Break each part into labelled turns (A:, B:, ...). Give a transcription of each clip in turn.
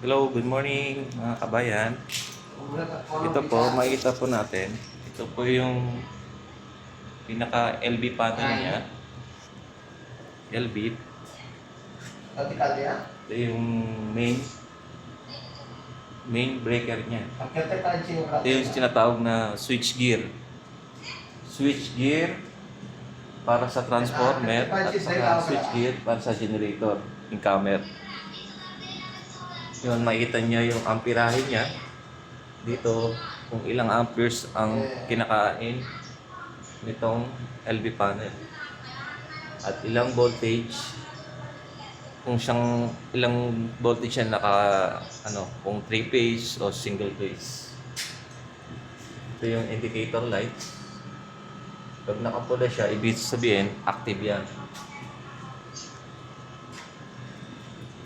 A: Hello, good morning mga kabayan. Ito po, makikita po natin. Ito po yung pinaka LV panel niya. LV. Ito yung main breaker niya. Ito yung tinatawag na switch gear. Switch gear para sa transformer at saka switch gear para sa generator, incomer. Yun, makikita niya yung amperahe niya. Dito, kung ilang amperes ang kinakain nitong LV panel. At ilang voltage, kung ilang voltage siya kung 3 phase o single phase. Ito yung indicator light. Pag nakapula siya, ibig sabihin, active yan.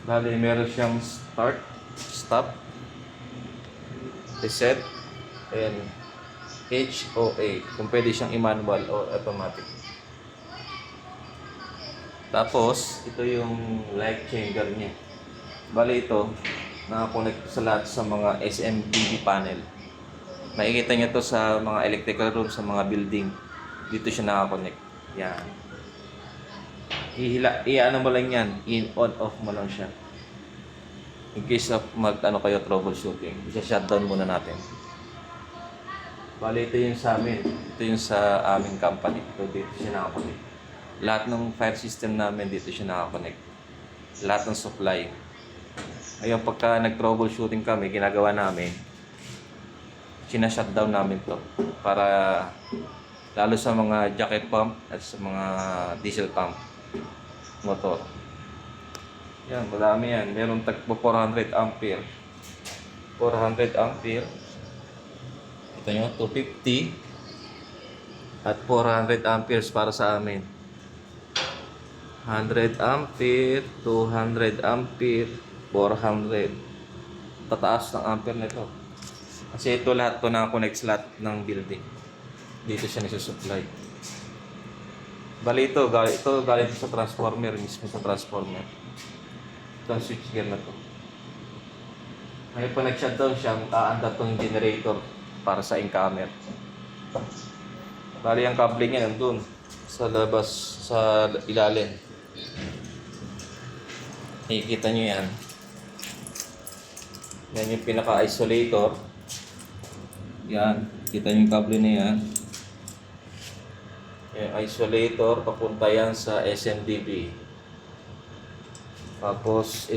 A: Bali, meron siyang start, stop, reset, and HOA. Kung pwede siyang i-manual o automatic. Tapos, ito yung light changer niya. Bali ito, nakakonect sa lahat sa mga SMPV panel. Makikita niyo to sa mga electrical room, sa mga building. Dito siya nakakonect. Yan. I-ano mo lang yan, on off mo lang siya. In case of kayo troubleshooting, i-shutdown muna natin. Bali, ito yung sa amin. Ito yung sa aming company. Ito, dito siya nakakonect. Lahat ng fire system namin, dito siya nakakonect. Lahat ng supply. Ngayon, pagka nag-troubleshooting kami, ginagawa namin, sinashutdown namin to para lalo sa mga jacket pump at sa mga diesel pump motor. Yan, madami yan. Meron tagpo 400 ampere. 400 ampere. Ito nyo, 250. At 400 amperes para sa amin. 100 ampere, 200 ampere, 400. Tataas ng ampere nito. Kasi ito lahat to nakakonect sa lahat ng building. Dito siya nasusupply. Bali ito galing sa transformer, mismo sa transformer. Ito ang switch gear na to. Ngayon pa nag-shutdown siya, aandar tong generator para sa incomer. Bali ang kable niya nandun sa labas, sa ilalim. Nakikita nyo yan. Yan yung pinaka-isolator. Yan, kita nyo yung kable na yan. Yung isolator, papunta yan sa SMDB. Tapos,